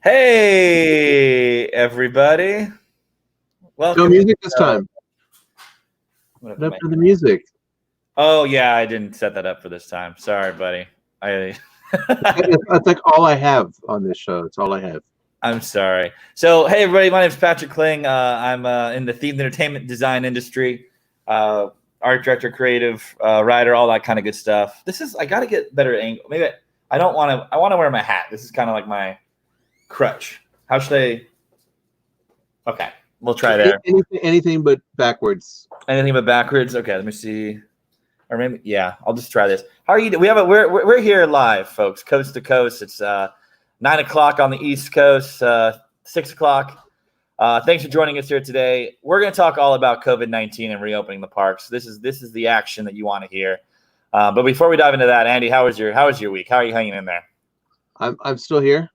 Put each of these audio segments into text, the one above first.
Hey, everybody. Welcome. No music this time. What up to the music? Oh, yeah, I didn't set that up for this time. Sorry, buddy. That's like all I have on this show. It's all I have. I'm sorry. So, hey, everybody. My name is Patrick Kling. I'm in the themed entertainment design industry, art director, creative writer, all that kind of good stuff. I got to get better angle. Maybe I don't want to. I want to wear my hat. This is kind of like my crutch. How should I? Okay, we'll try there. Anything but backwards. Anything but backwards. Okay, let me see. Or maybe, yeah, I'll just try this. How are you? We're here live, folks, coast to coast. It's 9 o'clock on the East Coast, 6 o'clock. Thanks for joining us here today. We're going to talk all about COVID-19 and reopening the parks. This is the action that you want to hear. But before we dive into that, Andy, how was your week? How are you hanging in there? I'm still here.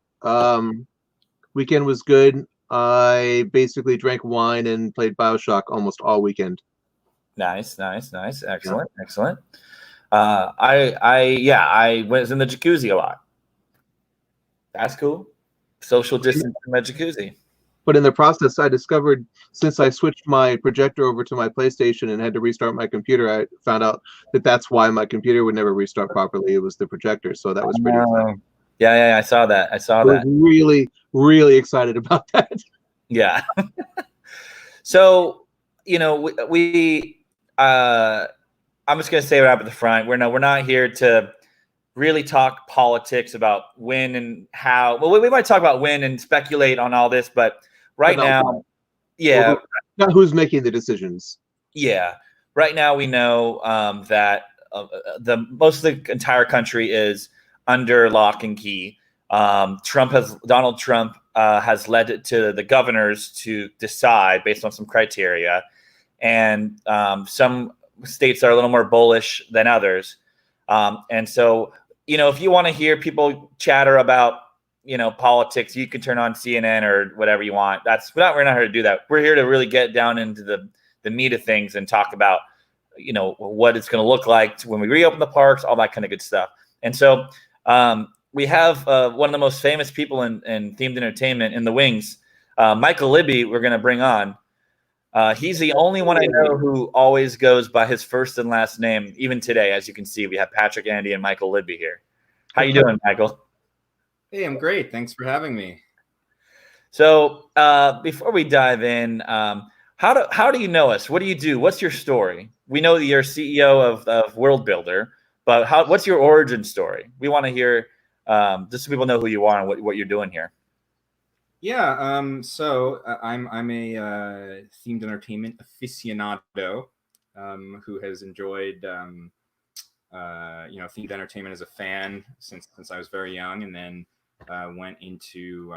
Weekend was good. I basically drank wine and played BioShock almost all weekend. Nice. Excellent. I was in the jacuzzi a lot. That's cool. Social distance in the jacuzzi. But in the process, I discovered, since I switched my projector over to my PlayStation and had to restart my computer, I found out that that's why my computer would never restart properly. It was the projector, so that was pretty exciting. Yeah, I saw that. I was really, really excited about that. Yeah. So, I'm just going to say right up at the front, we're not here to really talk politics about when and how. Well, we might talk about when and speculate on all this, but now, yeah. Not who's making the decisions. Yeah. Right now we know that most of the entire country is under lock and key. Donald Trump has led it to the governors to decide based on some criteria, and some states are a little more bullish than others. And so, if you want to hear people chatter about, politics, you can turn on CNN or whatever you want. We're not here to do that. We're here to really get down into the meat of things and talk about, what it's going to look like when we reopen the parks, all that kind of good stuff. And so we have one of the most famous people in themed entertainment in the wings, Michael Libby, we're going to bring on. He's the only one I know who always goes by his first and last name. Even today, as you can see, we have Patrick, Andy, and Michael Libby here. How you doing, Michael? Hey, I'm great. Thanks for having me. So before we dive in, how do you know us? What do you do? What's your story? We know that you're CEO of World Builder, but what's your origin story? We want to hear, just so people know who you are and what you're doing here. Yeah, so I'm a themed entertainment aficionado who has enjoyed themed entertainment as a fan since I was very young, and then went into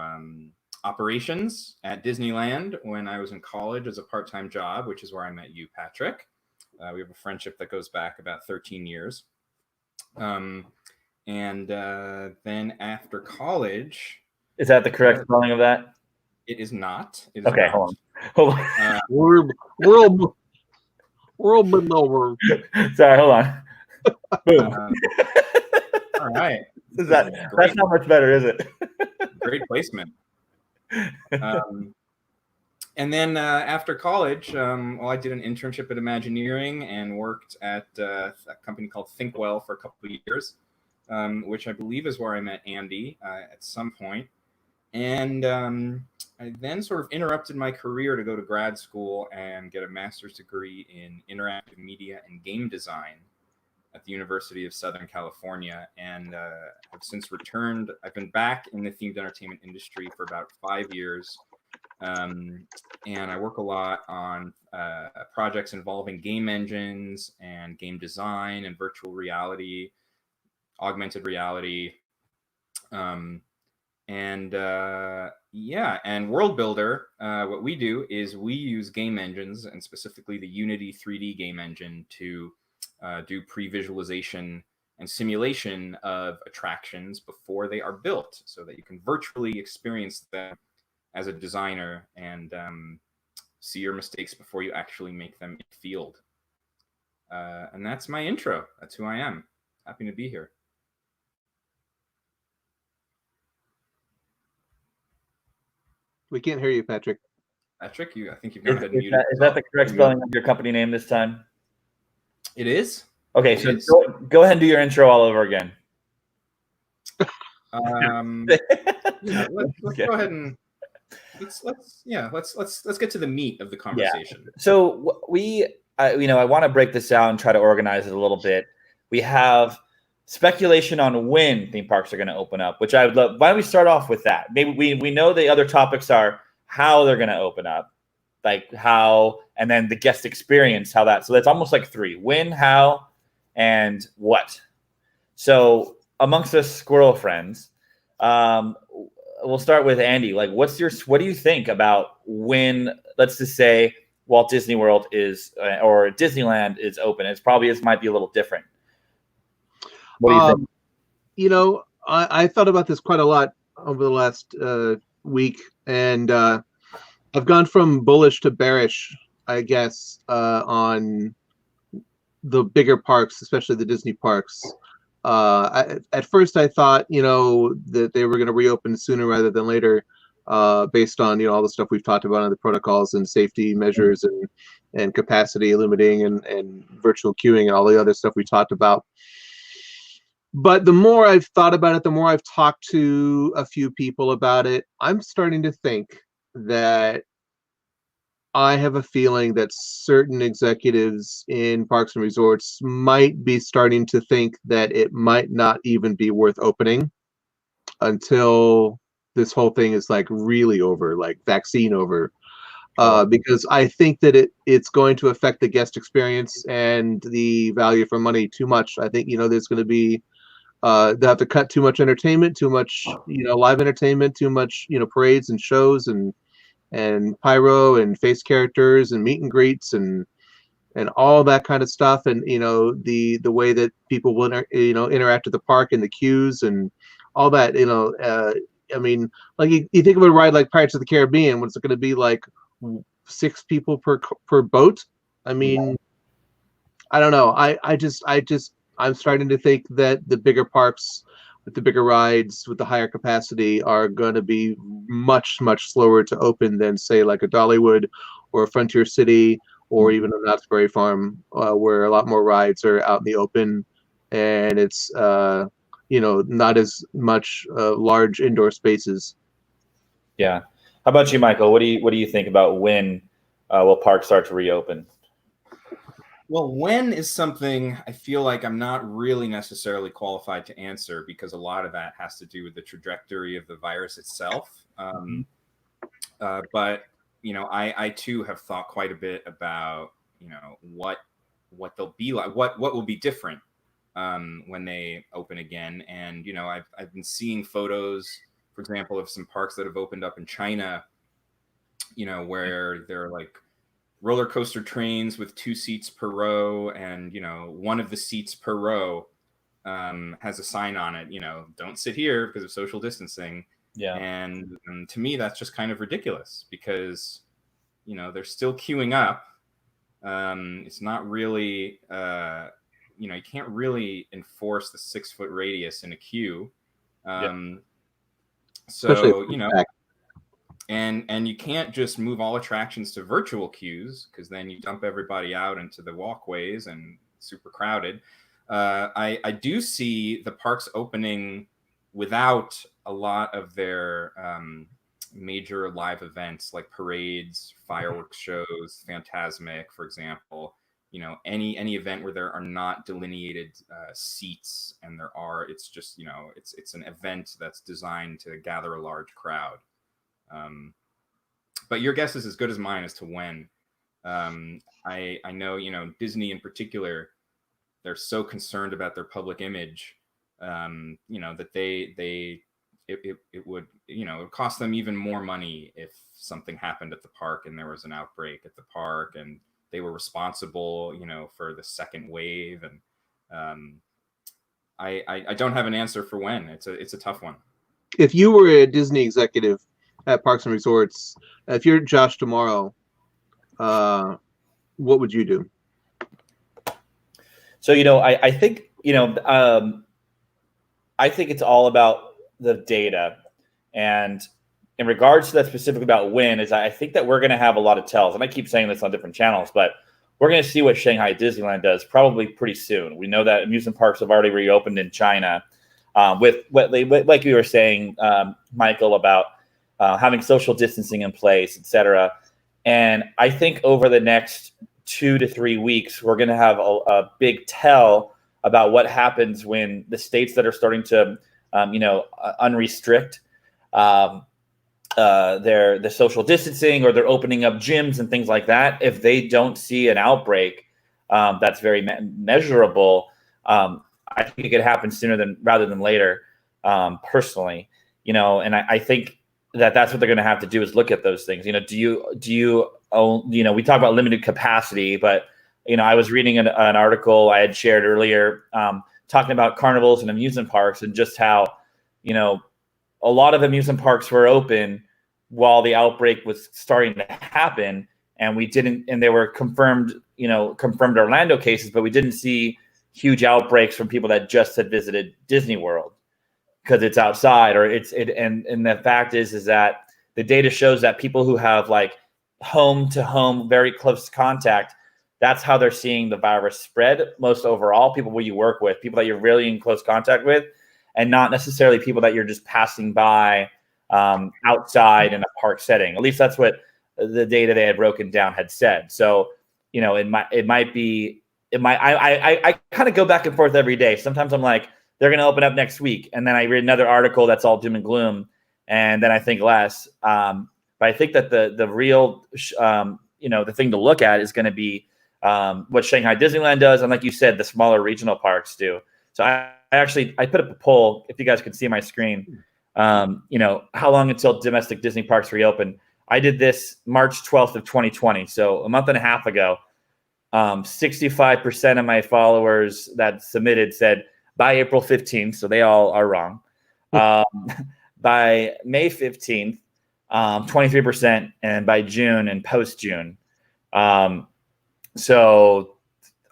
operations at Disneyland when I was in college as a part-time job, which is where I met you, Patrick. We have a friendship that goes back about 13 years. And then after college... Is that the correct spelling of that? It is not. It is okay, not. Hold on. World Builder. Sorry, hold on. Boom. All right. That's not much better, is it? Great placement. And then after college, I did an internship at Imagineering and worked at a company called ThinkWell for a couple of years, which I believe is where I met Andy at some point. And I then sort of interrupted my career to go to grad school and get a master's degree in interactive media and game design at the University of Southern California. And I've since returned. I've been back in the themed entertainment industry for about 5 years. And I work a lot on projects involving game engines and game design and virtual reality, augmented reality. And World Builder, what we do is we use game engines, and specifically the Unity 3D game engine, to do pre-visualization and simulation of attractions before they are built, so that you can virtually experience them as a designer and see your mistakes before you actually make them in the field. And that's my intro. That's who I am. Happy to be here. We can't hear you, Patrick. Patrick, I think you've gone ahead and Is muted. that the correct spelling of your company name this time? It is. Okay, so go ahead and do your intro all over again. Let's go ahead and let's get to the meat of the conversation. Yeah. So I want to break this down and try to organize it a little bit. We have speculation on when theme parks are going to open up, which I would love. Why don't we start off with that? Maybe we know the other topics are how they're going to open up, like how, and then the guest experience, how that. So that's almost like 3: when, how, and what. So amongst us squirrel friends, we'll start with Andy. Like, what do you think about when, let's just say, Walt Disney World is or Disneyland is open? Might be a little different. What do you think? You know, I thought about this quite a lot over the last week, and I've gone from bullish to bearish, I guess, on the bigger parks, especially the Disney parks. At first, I thought, that they were going to reopen sooner rather than later, based on all the stuff we've talked about on the protocols and safety measures and capacity limiting and virtual queuing and all the other stuff we talked about. But the more I've thought about it, the more I've talked to a few people about it, I'm starting to think that I have a feeling that certain executives in parks and resorts might be starting to think that it might not even be worth opening until this whole thing is like really over, like vaccine over. Because I think that it's going to affect the guest experience and the value for money too much. I think, there's going to be, they'll have to cut too much entertainment, too much, live entertainment, too much, parades and shows and pyro and face characters and meet and greets and all that kind of stuff. And, the way that people will, interact at the park and the queues and all that, I mean, like you think of a ride like Pirates of the Caribbean, what's it going to be like 6 people per boat? I mean, I don't know. I'm starting to think that the bigger parks with the bigger rides with the higher capacity are going to be much, much slower to open than, say, like a Dollywood or a Frontier City or even a Knott's Berry Farm, where a lot more rides are out in the open and it's not as much large indoor spaces. Yeah. How about you, Michael? What do you think about when will parks start to reopen? Well, when is something I feel like I'm not really necessarily qualified to answer, because a lot of that has to do with the trajectory of the virus itself. But I too have thought quite a bit about what they'll be like, what will be different when they open again. And I've been seeing photos, for example, of some parks that have opened up in China, where they're like roller coaster trains with 2 seats per row, and one of the seats per row has a sign on it, don't sit here because of social distancing. Yeah. And to me, that's just kind of ridiculous, because they're still queuing up. It's not really you can't really enforce the 6-foot radius in a queue. So and you can't just move all attractions to virtual queues, because then you dump everybody out into the walkways and super crowded. I do see the parks opening without a lot of their major live events like parades, fireworks shows, Fantasmic, for example. Any event where there are not delineated seats, and it's just it's an event that's designed to gather a large crowd. But your guess is as good as mine as to when. I know, Disney in particular, they're so concerned about their public image, that it would, it would cost them even more money if something happened at the park and there was an outbreak at the park and they were responsible, for the second wave. And I don't have an answer for when. It's a tough one. If you were a Disney executive at Parks and Resorts, if you're Josh tomorrow, what would you do? So, I think, I think it's all about the data. And in regards to that specifically about when, is I think that we're going to have a lot of tells, and I keep saying this on different channels, but we're going to see what Shanghai Disneyland does probably pretty soon. We know that amusement parks have already reopened in China, with what like you were saying, Michael, about having social distancing in place, etc. And I think over the next 2 to 3 weeks, we're going to have a big tell about what happens when the states that are starting to, unrestrict the social distancing, or they're opening up gyms and things like that. If they don't see an outbreak that's very measurable, I think it could happen sooner rather than later. Personally, and I think that's what they're going to have to do, is look at those things. Do you own, we talk about limited capacity, but I was reading an article I had shared earlier, talking about carnivals and amusement parks, and just how a lot of amusement parks were open while the outbreak was starting to happen, and they were confirmed Orlando cases, but we didn't see huge outbreaks from people that just had visited Disney World because it's outside, and the fact is that the data shows that people who have like home to home, very close contact, that's how they're seeing the virus spread most overall. People who you work with, people that you're really in close contact with, and not necessarily people that you're just passing by outside in a park setting. At least that's what the data they had broken down had said. So, I kind of go back and forth every day. Sometimes I'm like, they're going to open up next week, and then I read another article that's all doom and gloom, and then I think less. But I think that the real, the thing to look at is going to be what Shanghai Disneyland does, and like you said, the smaller regional parks do. So I put up a poll, if you guys can see my screen. How long until domestic Disney parks reopen? I did this March 12th of 2020, so a month and a half ago. 65% of my followers that submitted said by April 15th, so they all are wrong. By May 15th, 23%, and by June and post-June. So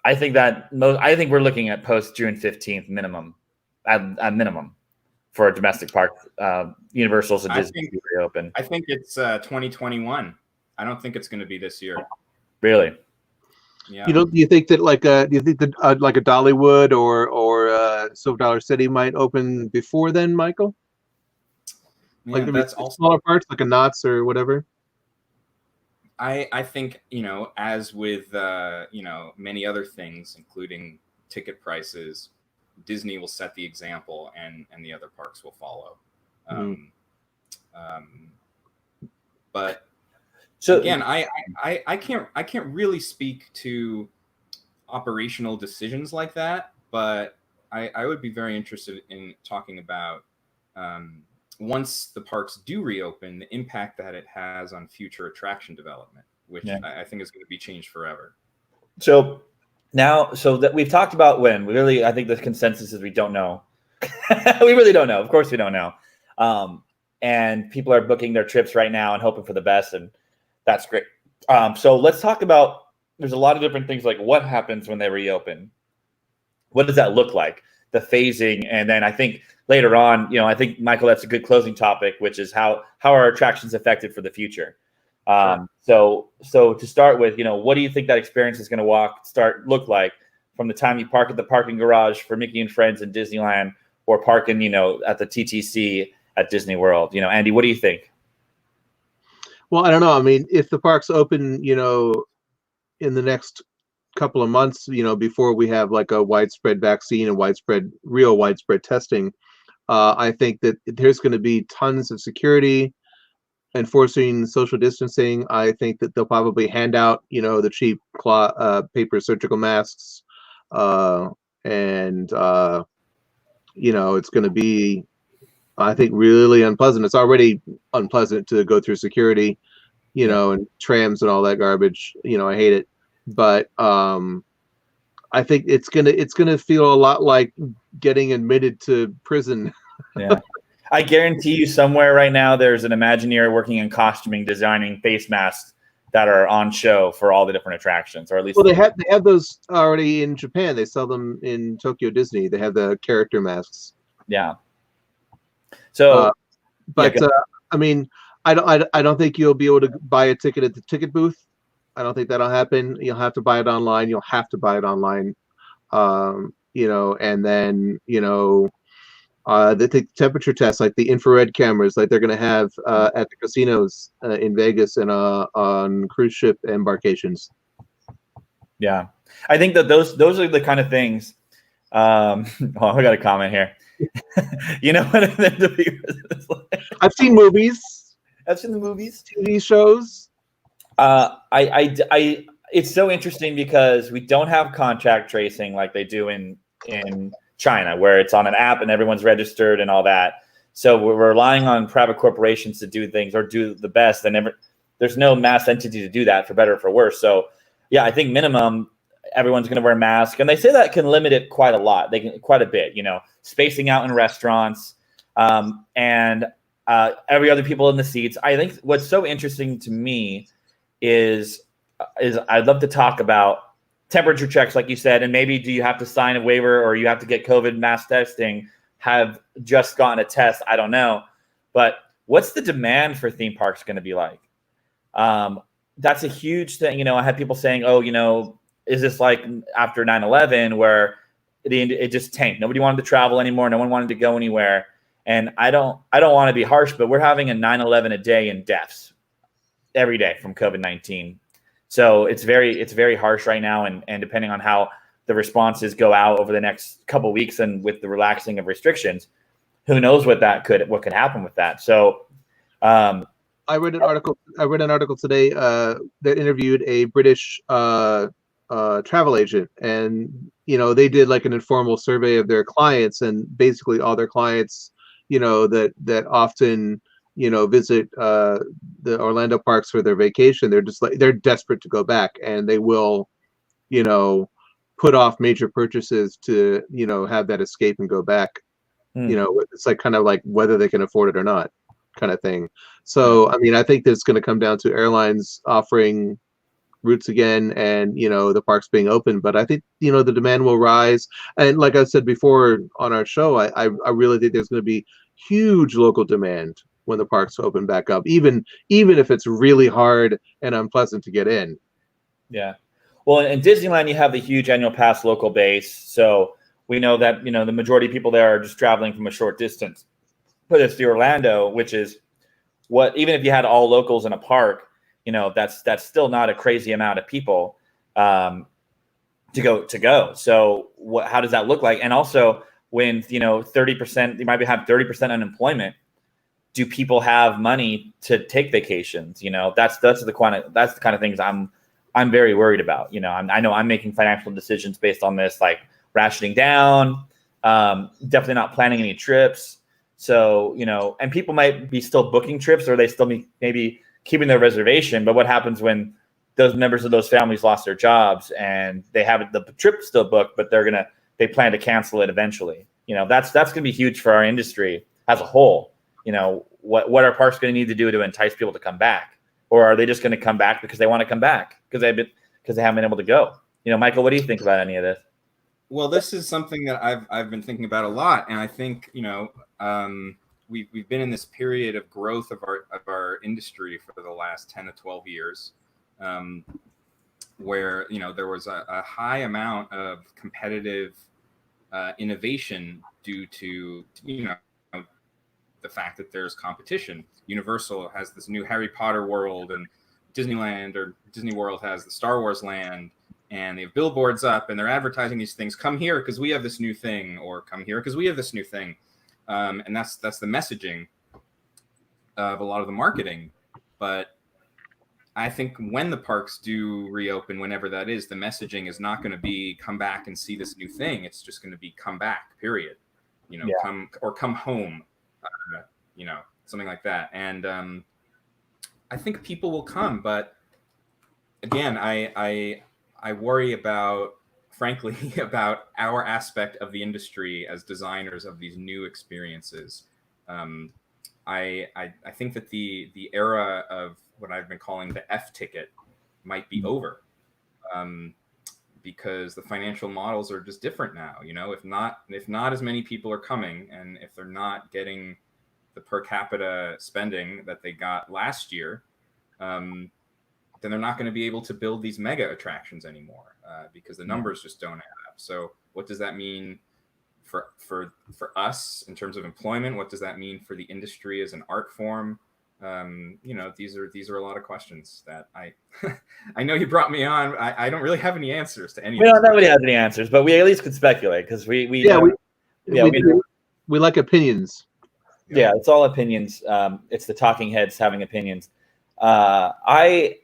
I think we're looking at post-June 15th minimum, at minimum, for a domestic park, Universals and Disney to reopen. I think it's 2021. I don't think it's going to be this year. Really? Yeah. Do you think that like a Dollywood or Silver Dollar City might open before then, Michael? Yeah, like that's also smaller parts, like a Knott's or whatever. I think, as with many other things, including ticket prices, Disney will set the example, and the other parks will follow. But so again, I can't really speak to operational decisions like that, but I would be very interested in talking about once the parks do reopen, the impact that it has on future attraction development, which I think is going to be changed forever. So now, that we've talked about when, I think the consensus is we don't know. We really don't know. Of course we don't know. And people are booking their trips right now and hoping for the best, and that's great. So let's talk about, there's a lot of different things, like what happens when they reopen. What does that look like? The phasing, and then I think later on, I think, Michael, that's a good closing topic, which is how are attractions affected for the future. Sure. So to start with, what do you think that experience is going to look like from the time you park at the parking garage for Mickey and Friends in Disneyland, or parking, at the TTC at Disney World? Andy, what do you think? Well, I don't know. I mean, if the parks open, in the next couple of months, before we have like a widespread vaccine and real widespread testing, I think that there's going to be tons of security enforcing social distancing. I think that they'll probably hand out, the cheap paper surgical masks, and it's going to be, I think, really unpleasant. It's already unpleasant to go through security, and trams and all that garbage. I hate it. But I think it's gonna feel a lot like getting admitted to prison. Yeah. I guarantee you somewhere right now there's an Imagineer working in costuming, designing face masks that are on show for all the different attractions, or at least. Well, they have those already in Japan. They sell them in Tokyo Disney. They have the character masks. Yeah. So, I mean, I don't think you'll be able to buy a ticket at the ticket booth. I don't think that'll happen. You'll have to buy it online. You'll have to buy it online. And then the temperature tests, like the infrared cameras, like they're going to have at the casinos in Vegas and on cruise ship embarkations. Yeah, I think that those are the kind of things. I got a comment here. You know what? I've seen movies. I've seen the movies, TV shows. It's so interesting because we don't have contact tracing like they do in China, where it's on an app and everyone's registered and all that. So we're relying on private corporations to do things or do the best. And there's no mass entity to do that, for better or for worse. So yeah, I think minimum everyone's going to wear a mask, and they say that can limit it quite a lot. They can quite a bit, spacing out in restaurants, and every other people in the seats. I think what's so interesting to me is I'd love to talk about temperature checks, like you said, and maybe do you have to sign a waiver or you have to get COVID mass testing, have just gotten a test? I don't know. But what's the demand for theme parks going to be like? That's a huge thing. I had people saying, is this like after 9/11 where it just tanked? Nobody wanted to travel anymore. No one wanted to go anywhere. And I don't want to be harsh, but we're having a 9/11 a day in deaths every day from COVID-19. So it's very harsh right now. And depending on how the responses go out over the next couple of weeks and with the relaxing of restrictions, who knows what could happen with that. So I read an article today that interviewed a British travel agent, and they did like an informal survey of their clients, and basically all their clients that often visit the Orlando parks for their vacation, they're desperate to go back, and they will put off major purchases to have that escape and go back. It's like kind of like whether they can afford it or not kind of thing. So I mean, I think that's going to come down to airlines offering routes again, and the parks being open. But I think the demand will rise, and like I said before on our show, I really think there's going to be huge local demand when the parks open back up, even if it's really hard and unpleasant to get in. Yeah, well, in Disneyland you have the huge annual pass local base, so we know that the majority of people there are just traveling from a short distance. But it's the Orlando, which is even if you had all locals in a park, that's still not a crazy amount of people to go. So how does that look like? And also when 30%, you might have 30% unemployment, do people have money to take vacations? That's the kind of things I'm very worried about. I know I'm making financial decisions based on this, like rationing down, definitely not planning any trips. So, and people might be still booking trips, or they still maybe keeping their reservation. But what happens when those members of those families lost their jobs and they have the trip still booked, but they plan to cancel it eventually? That's going to be huge for our industry as a whole. What are parks going to need to do to entice people to come back? Or are they just going to come back because they want to come back because they haven't been able to go? Michael, what do you think about any of this? Well, this is something that I've been thinking about a lot, and I think we've been in this period of growth of our industry for the last 10 to 12 years, where there was a high amount of competitive innovation due to the fact that there's competition. Universal has this new Harry Potter world, and Disneyland or Disney World has the Star Wars land. And they have billboards up, and they're advertising these things. Come here because we have this new thing, or come here because we have this new thing. And that's the messaging of a lot of the marketing. But I think when the parks do reopen, whenever that is, the messaging is not going to be come back and see this new thing. It's just going to be come back, period. Come home, something like that. And I think people will come, but again, I worry frankly, about our aspect of the industry as designers of these new experiences. I think that the era of what I've been calling the F ticket might be over, because the financial models are just different now. If not as many people are coming, and if they're not getting the per capita spending that they got last year, then they're not going to be able to build these mega attractions anymore because the numbers just don't add up. So what does that mean for us in terms of employment? What does that mean for the industry as an art form? These are a lot of questions that I know you brought me on. I don't really have any answers to any. Nobody has any answers, but we at least could speculate because we like opinions. Yeah, it's all opinions. It's the talking heads having opinions. I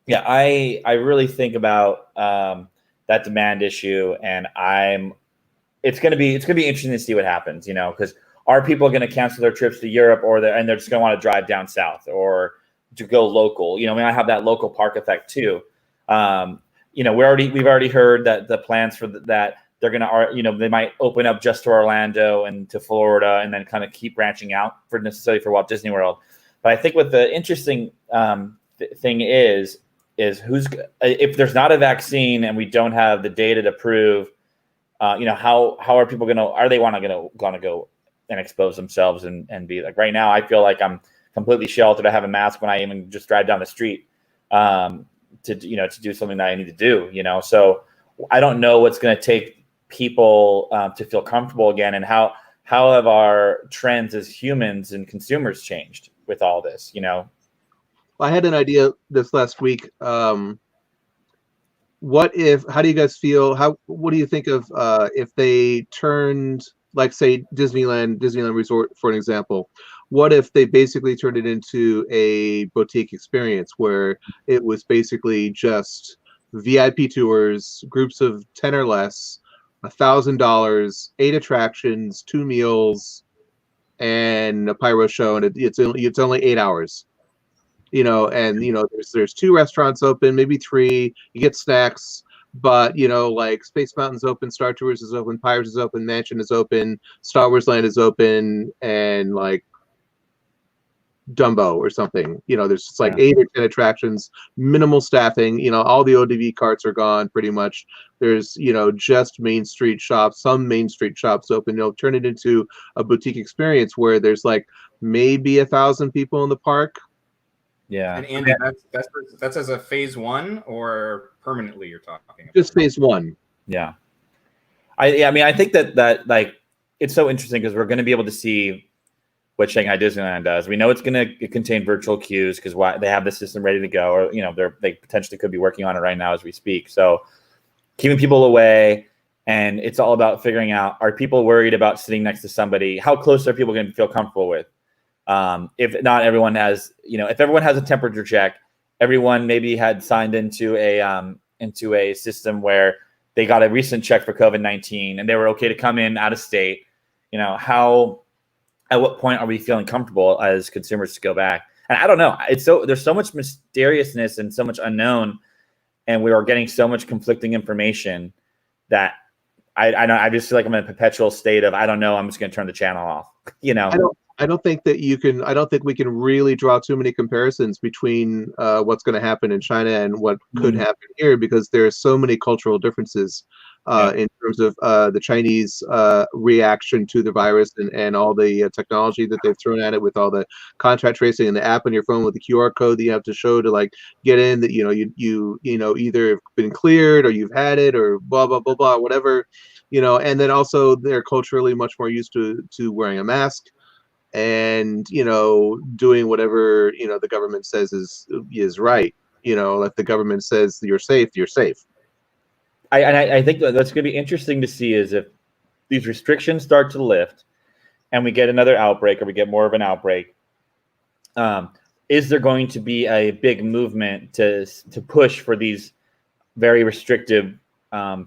really think about that demand issue, and it's gonna be interesting to see what happens. Because are people going to cancel their trips to Europe, and they're just going to want to drive down south or to go local? I have that local park effect too. We've already heard that the plans for that they're going to, they might open up just to Orlando and to Florida, and then kind of keep branching out necessarily for Walt Disney World. But I think what the interesting thing is if there's not a vaccine and we don't have the data to prove, how are people going to go and expose themselves and be like, right now, I feel like I'm completely sheltered. I have a mask when I even just drive down the street to do something that I need to do, So I don't know what's going to take people to feel comfortable again, and how have our trends as humans and consumers changed with all this, I had an idea this last week. How do you guys feel? What do you think of if they turned, like, say, Disneyland Resort, for an example? What if they basically turned it into a boutique experience where it was basically just VIP tours, groups of 10 or less, $1,000, 8 attractions, 2 meals, and a pyro show, and it's only 8 hours. There's 2 restaurants open, maybe 3. You get snacks. But like Space Mountain's open, Star Tours is open, Pirates is open, Mansion is open, Star Wars Land is open, and like Dumbo or something. There's just like 8 or 10 attractions, minimal staffing. All the ODV carts are gone pretty much. There's just Main Street shops, some Main Street shops open. Turn it into a boutique experience where there's like maybe 1,000 people in the park. Yeah. And Andy, that's as a phase 1 or permanently you're talking about? Just phase 1. Yeah. I think that like it's so interesting because we're going to be able to see what Shanghai Disneyland does. We know it's going to contain virtual queues because they have the system ready to go, or they potentially could be working on it right now as we speak. So keeping people away, and it's all about figuring out, are people worried about sitting next to somebody? How close are people going to feel comfortable with? If not everyone has, if everyone has a temperature check, everyone maybe had signed into a system where they got a recent check for COVID-19 and they were okay to come in out of state. At what point are we feeling comfortable as consumers to go back? And I don't know. There's so much mysteriousness and so much unknown, and we are getting so much conflicting information that I just feel like I'm in a perpetual state of, I don't know, I'm just going to turn the channel off. I don't think we can really draw too many comparisons between what's going to happen in China and what could happen here, because there are so many cultural differences in terms of the Chinese reaction to the virus and all the technology that they've thrown at it, with all the contact tracing and the app on your phone with the QR code that you have to show to like get in, that you either have been cleared or you've had it or blah blah blah blah whatever, and then also they're culturally much more used to wearing a mask and doing whatever the government says is right. If the government says you're safe, you're safe. I think that's going to be interesting to see is if these restrictions start to lift and we get another outbreak, or we get more of an outbreak, is there going to be a big movement to push for these very restrictive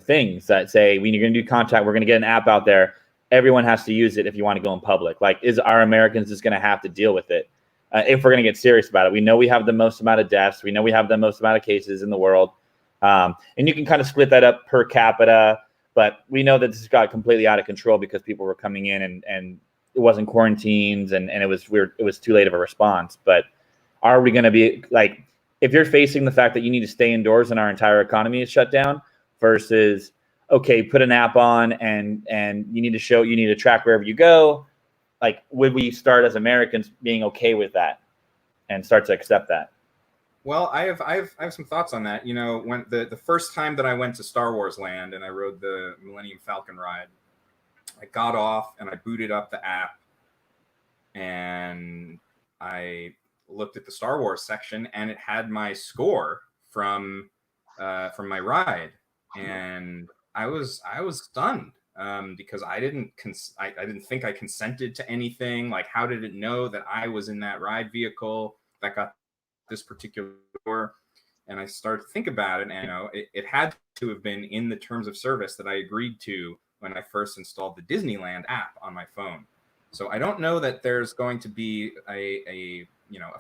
things that say, when you're going to do contact, we're going to get an app out there. Everyone has to use it if you want to go in public. Like, are Americans just going to have to deal with it if we're going to get serious about it? We know we have the most amount of deaths. We know we have the most amount of cases in the world. And you can kind of split that up per capita, but we know that this got completely out of control because people were coming in and it wasn't quarantines and it was weird. It was too late of a response. But are we going to be like, if you're facing the fact that you need to stay indoors and our entire economy is shut down, versus, okay, put an app on and you need to track wherever you go. like, would we start as Americans being okay with that and start to accept that? Well, I have some thoughts on that. You know, when the first time that I went to Star Wars Land and I rode the Millennium Falcon ride, I got off and I booted up the app and I looked at the Star Wars section and it had my score from my ride, and I was stunned because I didn't think I consented to anything. Like, how did it know that I was in that ride vehicle that got this particular score? And I started to think about it, and it had to have been in the terms of service that I agreed to when I first installed the Disneyland app on my phone. So I don't know that there's going to be a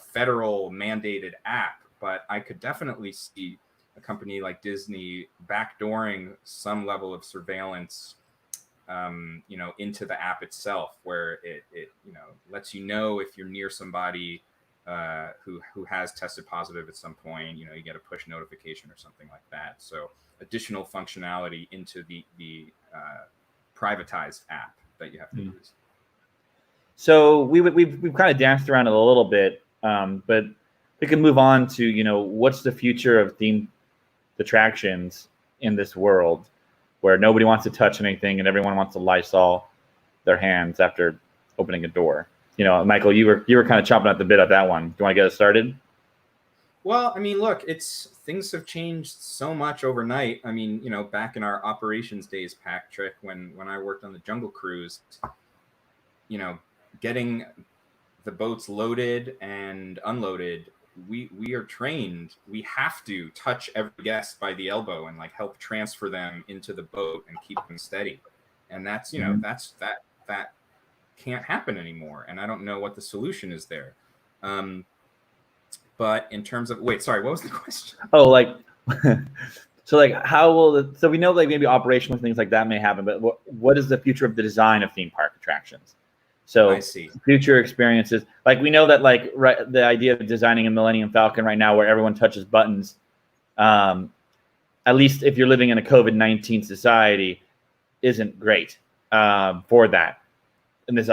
federal mandated app, but I could definitely see a company like Disney backdooring some level of surveillance, into the app itself, where it lets you know if you're near somebody who has tested positive at some point. You get a push notification or something like that. So additional functionality into the privatized app that you have to use. So we've kind of danced around it a little bit, but we can move on to what's the future of themed attractions in this world, where nobody wants to touch anything and everyone wants to Lysol their hands after opening a door. Michael, you were kind of chomping at the bit at that one. Do you want to get us started? Well, I mean, look, things have changed so much overnight. I mean, back in our operations days, Patrick, when I worked on the Jungle Cruise, getting the boats loaded and unloaded, we are trained. We have to touch every guest by the elbow and help transfer them into the boat and keep them steady. And that's that can't happen anymore. And I don't know what the solution is there. But in terms of what was the question? Oh, so how will so we know maybe operational things like that may happen, but what is the future of the design of theme park attractions? So I see. Future experiences, we know that the idea of designing a Millennium Falcon right now where everyone touches buttons, at least if you're living in a COVID-19 society, isn't great for that. And this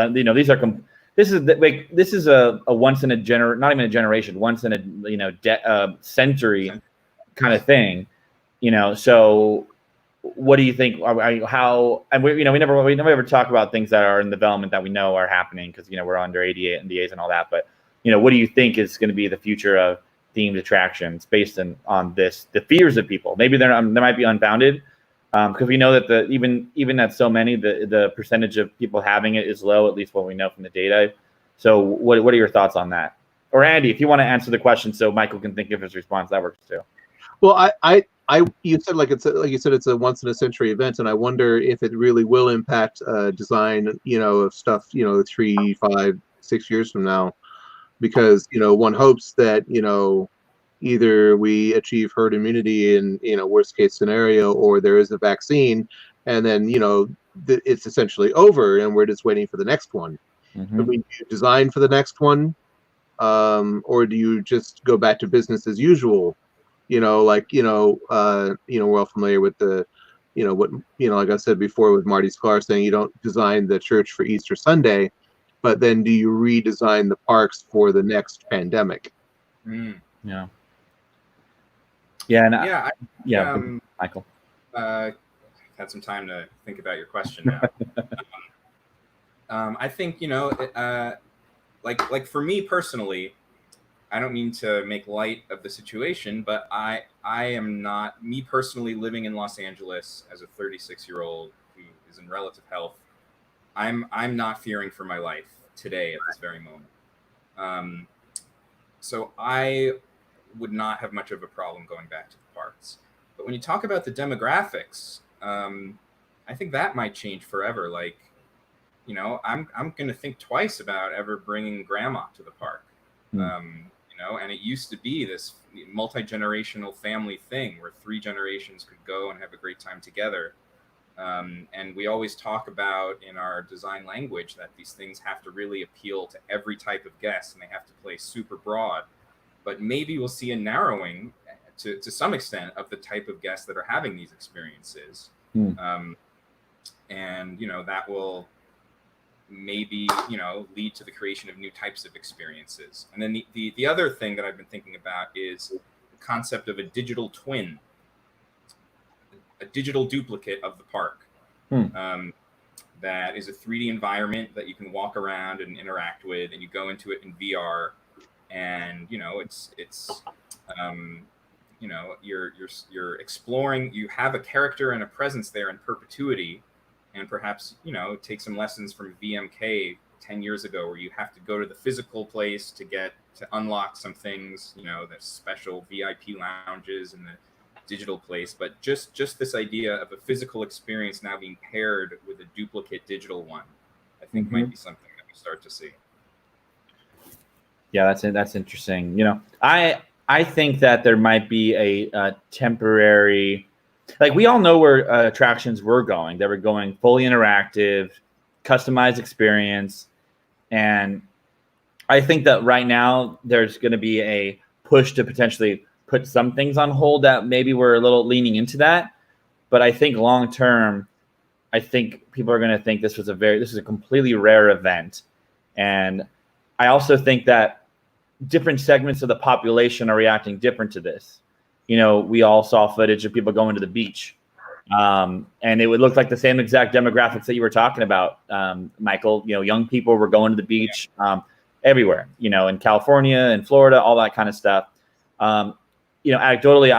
this is a once in a not even a generation, once in a century kind of thing. So what do you think? How, and we never ever talk about things that are in development that we know are happening because we're under ADA NDAs and all that. But what do you think is going to be the future of themed attractions based on this? The fears of people, maybe they might be unfounded, because we know that even at so many, the percentage of people having it is low, at least what we know from the data. So what are your thoughts on that? Or Andy, if you want to answer the question so Michael can think of his response, that works too. Well, you said it's a once in a century event, and I wonder if it really will impact design, of stuff, 3, 5, 6 years from now, because one hopes that either we achieve herd immunity in worst case scenario, or there is a vaccine, and then it's essentially over, and we're just waiting for the next one. Mm-hmm. I mean, do you design for the next one, or do you just go back to business as usual? We're all familiar with the, like I said before with Marty Sklar saying you don't design the church for Easter Sunday, but then do you redesign the parks for the next pandemic? Yeah. Yeah. And Michael. Had some time to think about your question now. I think, like for me personally, I don't mean to make light of the situation, but I am not, me personally, living in Los Angeles as a 36-year-old who is in relative health. I'm not fearing for my life today at this very moment. So I would not have much of a problem going back to the parks. But when you talk about the demographics, I think that might change forever. I'm going to think twice about ever bringing grandma to the park. And it used to be this multi-generational family thing where 3 generations could go and have a great time together. And we always talk about in our design language that these things have to really appeal to every type of guest, and they have to play super broad. But maybe we'll see a narrowing to some extent of the type of guests that are having these experiences. And that will maybe, lead to the creation of new types of experiences. And then the other thing that I've been thinking about is the concept of a digital twin, a digital duplicate of the park. That is a 3D environment that you can walk around and interact with, and you go into it in VR, and you're exploring. You have a character and a presence there in perpetuity, and perhaps take some lessons from VMK 10 years ago, where you have to go to the physical place to unlock some things. The special VIP lounges and the digital place, but just this idea of a physical experience now being paired with a duplicate digital one, I think might be something that we start to see. Yeah, that's interesting. I think that there might be a temporary, like, we all know where attractions were going. They were going fully interactive, customized experience, and I think that right now there's going to be a push to potentially put some things on hold that maybe we're a little leaning into that. But I think long term, I think people are going to think this is a completely rare event. And I also think that different segments of the population are reacting different to this. We all saw footage of people going to the beach. And it would look like the same exact demographics that you were talking about, Michael. Young people were going to the beach everywhere, in California and Florida, all that kind of stuff. Anecdotally,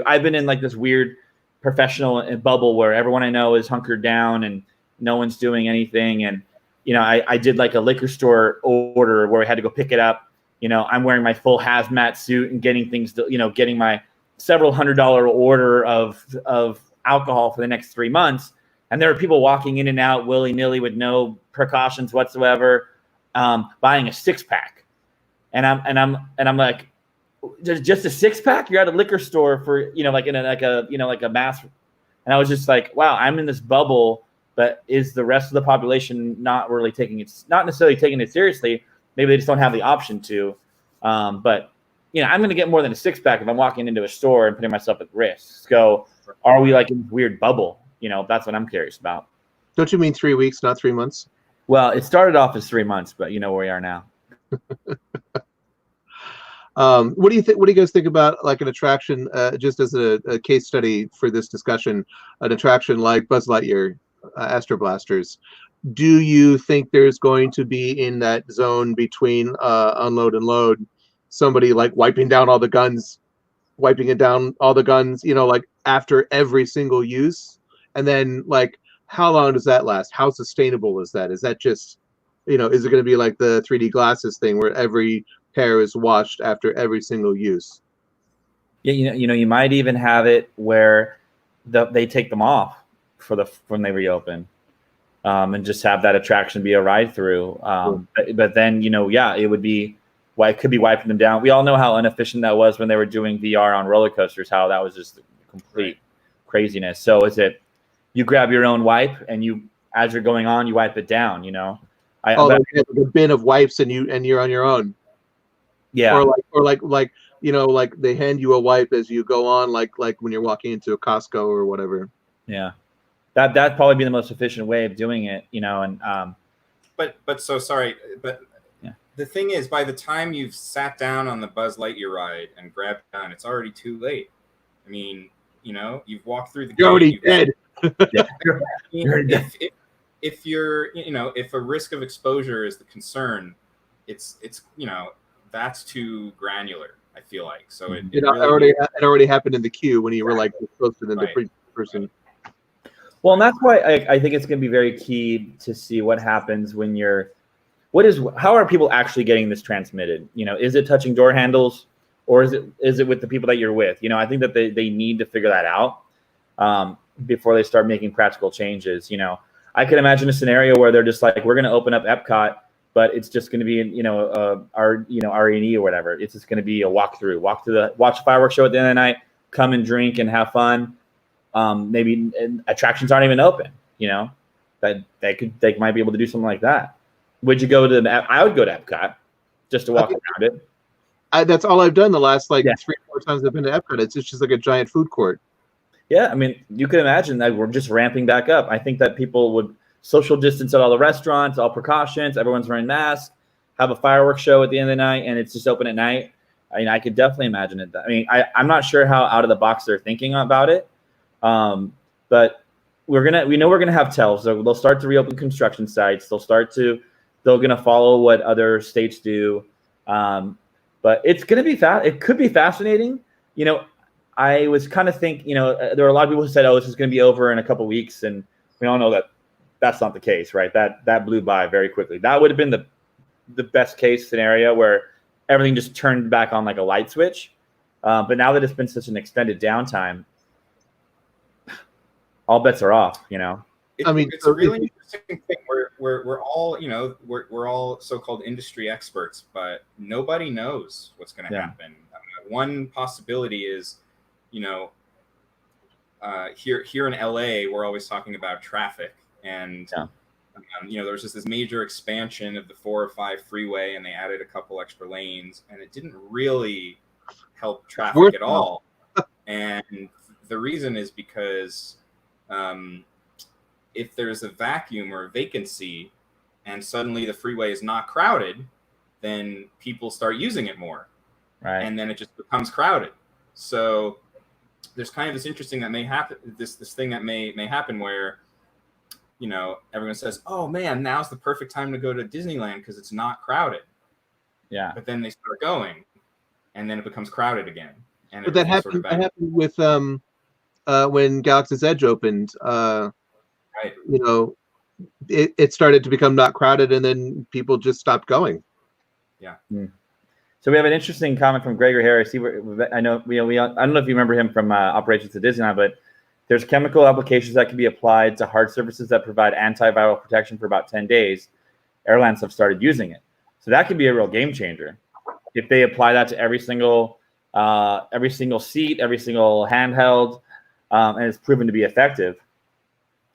I've been in like this weird professional bubble where everyone I know is hunkered down and no one's doing anything. And, I did like a liquor store order where I had to go pick it up. I'm wearing my full hazmat suit and getting things, getting my several $100 order of alcohol for the next 3 months. And there are people walking in and out willy nilly with no precautions whatsoever, buying a 6-pack. And I'm like, just a 6-pack? You're at a liquor store for, like a mass. And I was just like, wow, I'm in this bubble, but is the rest of the population not necessarily taking it seriously? Maybe they just don't have the option to. But I'm going to get more than a 6-pack if I'm walking into a store and putting myself at risk. So are we like in this weird bubble? That's what I'm curious about. Don't you mean 3 weeks, not 3 months? Well, it started off as 3 months, but where we are now. What do you think? What do you guys think about like an attraction, just as a case study for this discussion, an attraction like Buzz Lightyear, Astro Blasters? Do you think there's going to be in that zone between unload and load somebody like wiping down all the guns, like after every single use? And then like, how long does that last? How sustainable is that? Is that just, is it going to be like the 3D glasses thing where every pair is washed after every single use? Yeah, you might even have it where they take them off when they reopen, and just have that attraction be a ride through. But then it would be, it could be wiping them down. We all know how inefficient that was when they were doing VR on roller coasters. How that was just complete craziness. So is it you grab your own wipe and as you're going on, you wipe it down? Like a bin of wipes and you're on your own. Yeah. Or like they hand you a wipe as you go on, like when you're walking into a Costco or whatever. Yeah. That'd probably be the most efficient way of doing it, But so sorry, but yeah. The thing is, by the time you've sat down on the Buzz Lightyear ride and grabbed down, it's already too late. I mean, you've walked through the You're already dead. If you're, if a risk of exposure is the concern, it's that's too granular, I feel like. So it already happened in the queue when you were like close to the person. Well, and that's why I think it's going to be very key to see what happens when how are people actually getting this transmitted? Is it touching door handles, or is it with the people that you're with? I think that they need to figure that out before they start making practical changes. I could imagine a scenario where they're just like, we're going to open up Epcot, but it's just going to be R&E or whatever. It's just going to be a watch the fireworks show at the end of the night, come and drink and have fun. Maybe attractions aren't even open, that they might be able to do something like that. Would you go to I would go to Epcot just to walk around it. That's all I've done the last 3 or 4 times I've been to Epcot. It's just like a giant food court. Yeah. I mean, you could imagine that we're just ramping back up. I think that people social distance at all the restaurants, all precautions, everyone's wearing masks, have a fireworks show at the end of the night, and it's just open at night. I mean, I could definitely imagine it. I mean, I'm not sure how out of the box they're thinking about it, but we know we're gonna have TELs. They'll start to reopen construction sites. They're gonna follow what other states do, but it's gonna be It could be fascinating. You know, I was kind of there were a lot of people who said, "Oh, this is gonna be over in a couple of weeks," and we all know that that's not the case, right? That blew by very quickly. That would have been the best case scenario where everything just turned back on like a light switch. But now that it's been such an extended downtime, all bets are off, you know? It's a really interesting thing where we're all, we're all so-called industry experts, but nobody knows what's going to happen. One possibility is, here in LA, we're always talking about traffic, and there was just this major expansion of the 405 freeway, and they added a couple extra lanes, and it didn't really help traffic at all. And the reason is because if there's a vacuum or a vacancy and suddenly the freeway is not crowded, then people start using it more. Right. And then it just becomes crowded. So there's kind of this interesting that may happen, this thing that may happen where, everyone says, "Oh man, now's the perfect time to go to Disneyland because it's not crowded." Yeah. But then they start going, and then it becomes crowded again. And but that happened with when Galaxy's Edge opened. Right. It started to become not crowded, and then people just stopped going. Yeah. So we have an interesting comment from Gregor Harris. I know I don't know if you remember him from Operations at Disneyland, but there's chemical applications that can be applied to hard surfaces that provide antiviral protection for about 10 days. Airlines have started using it, so that could be a real game changer if they apply that to every single seat, every single handheld, and it's proven to be effective.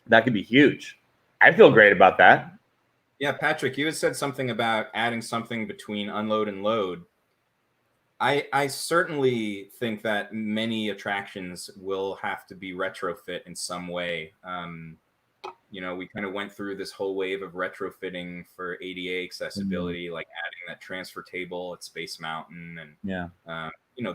That could be huge. I feel great about that. Yeah, Patrick, you had said something about adding something between unload and load. I certainly think that many attractions will have to be retrofit in some way. We kind of went through this whole wave of retrofitting for ADA accessibility, like adding that transfer table at Space Mountain, and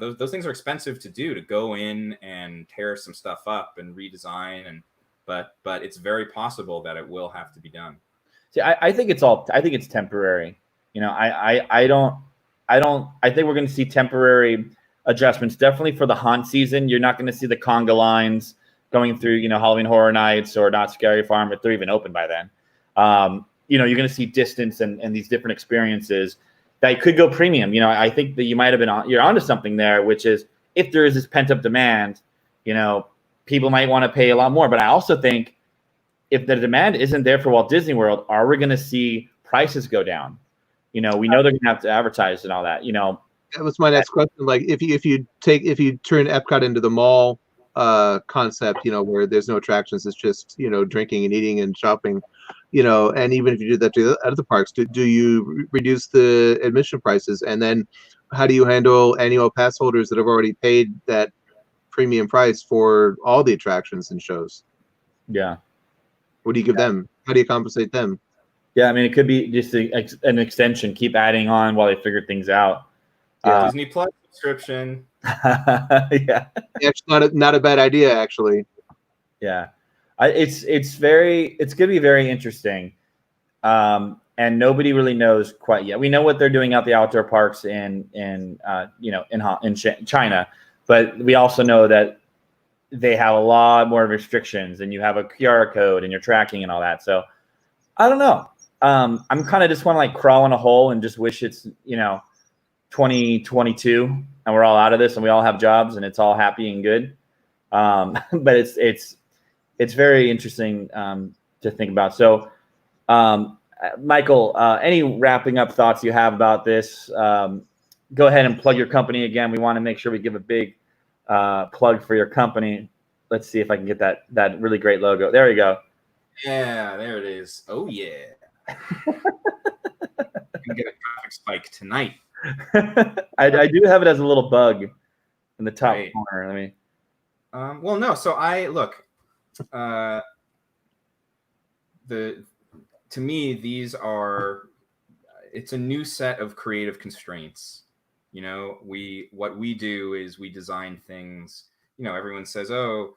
those things are expensive to do, to go in and tear some stuff up and redesign, but it's very possible that it will have to be done. See, I think it's temporary. I think we're going to see temporary adjustments, definitely for the haunt season. You're not going to see the conga lines going through, Halloween Horror Nights or Not Scary Farm, if they're even open by then. You're going to see distance and these different experiences that could go premium. I think that you might have you're onto something there, which is if there is this pent up demand, people might want to pay a lot more. But I also think if the demand isn't there for Walt Disney World, are we going to see prices go down? We know they're going to have to advertise and all that. That was my next question. Like if you turn Epcot into the mall concept, where there's no attractions, it's just drinking and eating and shopping, and even if you do that to the other parks, do you reduce the admission prices? And then how do you handle annual pass holders that have already paid that premium price for all the attractions and shows? Yeah. What do you give them? How do you compensate them? Yeah, I mean, it could be just an extension. Keep adding on while they figure things out. Disney Plus subscription. Yeah, it's not a bad idea, actually. Yeah, it's going to be very interesting, and nobody really knows quite yet. We know what they're doing out the outdoor parks in China, but we also know that they have a lot more restrictions, and you have a QR code, and you're tracking and all that. So I don't know. I'm kind of just want to like crawl in a hole and just wish it's 2022 and we're all out of this and we all have jobs and it's all happy and good. But it's very interesting to think about. So Michael, any wrapping up thoughts you have about this? Go ahead and plug your company again. We want to make sure we give a big plug for your company. Let's see if I can get that really great logo. There you go. Yeah, there it is. Oh yeah. Can get a traffic spike tonight. I do have it as a little bug in the top corner. Let me. Well, no. So I look. to me, it's a new set of creative constraints. You know, what we do is we design things, you know, everyone says, oh,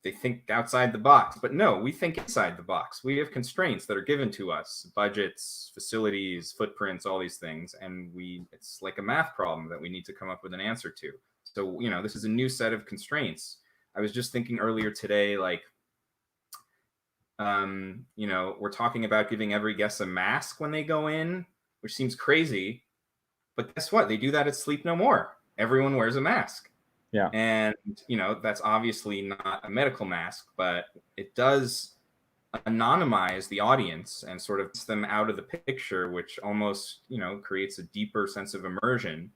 they think outside the box, but no, we think inside the box. We have constraints that are given to us, budgets, facilities, footprints, all these things. And it's like a math problem that we need to come up with an answer to. So, you know, this is a new set of constraints. I was just thinking earlier today, like, you know, we're talking about giving every guest a mask when they go in, which seems crazy. But guess what? They do that at Sleep No More. Everyone wears a mask. Yeah. And, you know, that's obviously not a medical mask, but it does anonymize the audience and sort of gets them out of the picture, which almost, you know, creates a deeper sense of immersion.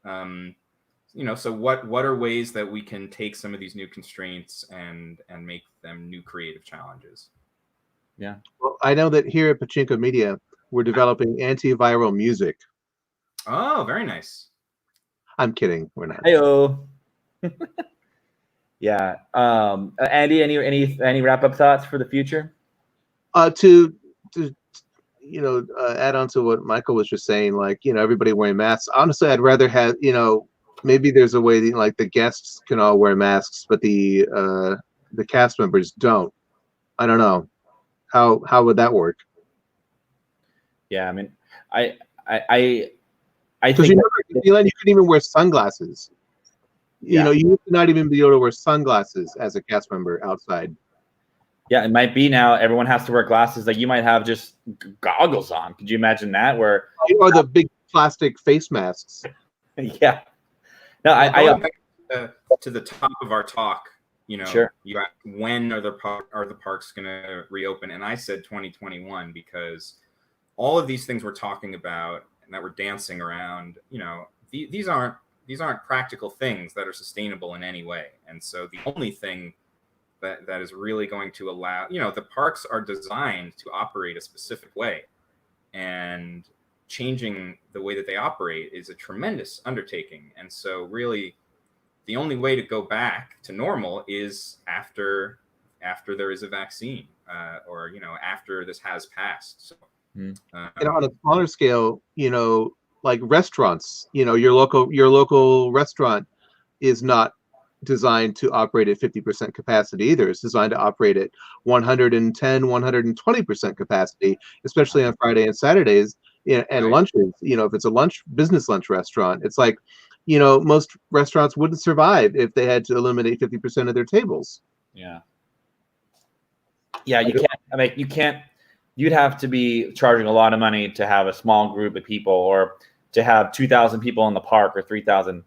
You know, so what are ways that we can take some of these new constraints and make them new creative challenges? Yeah. Well, I know that here at Pachinko Media, we're developing antiviral music. Oh, very nice. I'm kidding. We're not. Heyo. Yeah. Andy, any wrap up thoughts for the future? To you know, add on to what Michael was just saying, like, you know, everybody wearing masks. Honestly, I'd rather have, you know, maybe there's a way that, like, the guests can all wear masks, but the cast members don't. I don't know. How would that work? Yeah, I mean, I Because think in Disneyland, you couldn't even wear sunglasses. You know, you would not even be able to wear sunglasses as a cast member outside. Yeah, it might be now. Everyone has to wear glasses. Like, you might have just goggles on. Could you imagine that? Or the big plastic face masks. Yeah. No, going back to the top of our talk. You know, sure. You asked, when are the parks going to reopen? And I said 2021 because all of these things we're talking about and that we're dancing around, you know, these aren't practical things that are sustainable in any way. And so the only thing that is really going to allow, you know, the parks are designed to operate a specific way, and changing the way that they operate is a tremendous undertaking. And so really the only way to go back to normal is after there is a vaccine, or, you know, after this has passed. So, and on a smaller scale, you know, like restaurants, you know, your local restaurant is not designed to operate at 50% capacity either. It's designed to operate at 110, 120% capacity, especially on Friday and Saturdays, and Right. lunches. You know, if it's a business lunch restaurant, it's like, you know, most restaurants wouldn't survive if they had to eliminate 50% of their tables. Yeah. Yeah, you can't. I mean, you can't. You'd have to be charging a lot of money to have a small group of people, or to have 2,000 people in the park, or 3,000.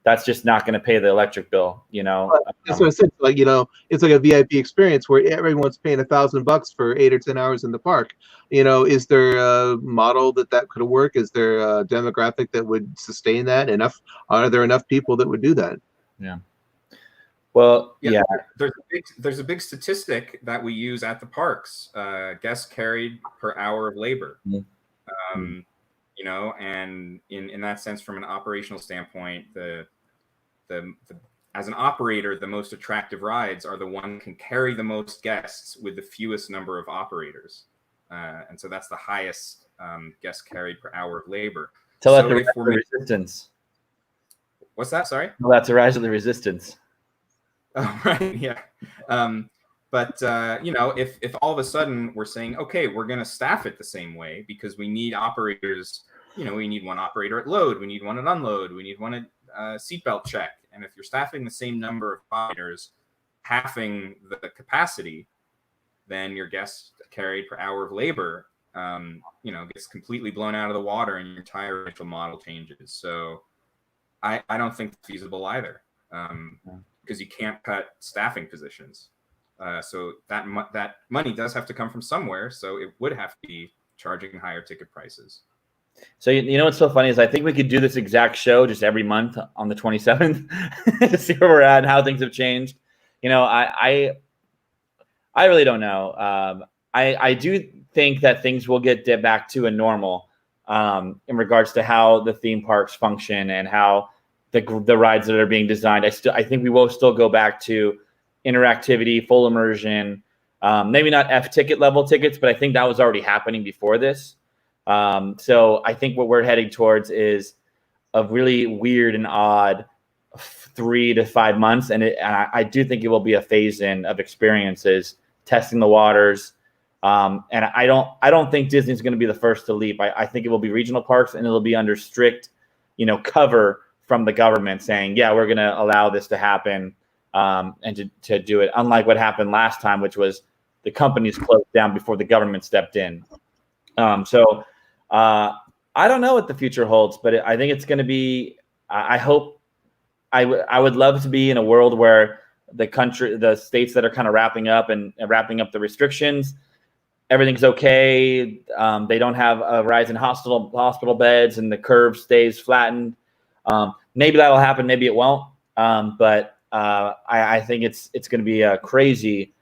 That's just not going to pay the electric bill, you know. That's what I said. Like, you know, it's like a VIP experience where everyone's paying $1,000 for 8 or 10 hours in the park. You know, is there a model that could work? Is there a demographic that would sustain that? Are there enough people that would do that? Yeah. Well, yeah. There's a big statistic that we use at the parks. Guests carried per hour of labor. Mm-hmm. You know, and in that sense, from an operational standpoint, as an operator, the most attractive rides are the one that can carry the most guests with the fewest number of operators, and so that's the highest guests carried per hour of labor. Tell that to rise of the resistance. What's that? Sorry. Well, that's a rise of the resistance. Oh, right. Yeah. But you know, if all of a sudden we're saying, okay, we're going to staff it the same way because we need operators. You know, we need one operator at load, we need one at unload, we need one at seatbelt check. And if you're staffing the same number of operators, halving the capacity, then your guests carried per hour of labor, you know, gets completely blown out of the water, and your entire financial model changes. So I don't think it's feasible either, because you can't cut staffing positions. So that money does have to come from somewhere. So it would have to be charging higher ticket prices. So, you know what's so funny is I think we could do this exact show just every month on the 27th to see where we're at and how things have changed. You know, I really don't know. I do think that things will get back to a normal in regards to how the theme parks function and how the rides that are being designed. I think we will still go back to interactivity, full immersion, Maybe not F ticket level tickets, but I think that was already happening before this. So I think what we're heading towards is a really weird and odd 3 to 5 months. And I do think it will be a phase in of experiences, testing the waters. And I don't think Disney's going to be the first to leap. I think it will be regional parks, and it'll be under strict, cover from the government saying, yeah, we're going to allow this to happen, and to do it. Unlike what happened last time, which was the companies closed down before the government stepped in. So I don't know what the future holds, but I think it's going to be. I hope. I would love to be in a world where the states that are kind of wrapping up the restrictions, everything's okay. They don't have a rise in hospital beds, and the curve stays flattened. Maybe that'll happen. Maybe it won't. But I think it's going to be a crazy.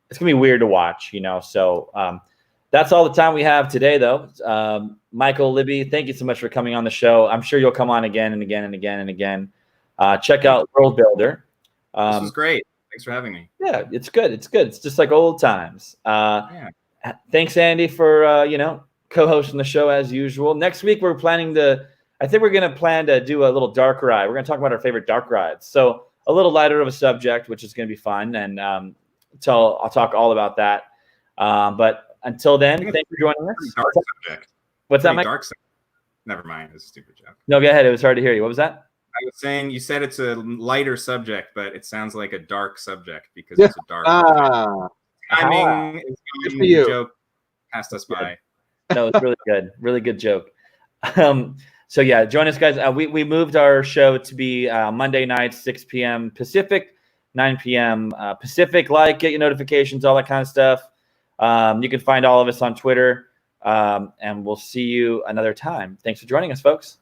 It's going to be weird to watch, So that's all the time we have today, though. Michael, Libby, thank you so much for coming on the show. I'm sure you'll come on again and again and again and again. Check out World Builder. This was great. Thanks for having me. Yeah, it's good. It's good. It's just like old times. Thanks, Andy, for co-hosting the show as usual. Next week we're planning to. I think we're going to plan to do a little dark ride. We're going to talk about our favorite dark rides. So a little lighter of a subject, which is going to be fun, and I'll talk all about that. But until then, thanks for joining us. Dark subject. What's that, Mike? Dark subject. Never mind. It's a stupid joke. No, go ahead. It was hard to hear you. What was that? I was saying you said it's a lighter subject, but it sounds like a dark subject because it's a dark. Timing is going. The joke passed us by. That was really good. Really good joke. So yeah, join us, guys. We moved our show to be Monday nights, 6 p.m. Pacific, 9 p.m. Pacific. Get your notifications, all that kind of stuff. You can find all of us on Twitter, and we'll see you another time. Thanks for joining us, folks.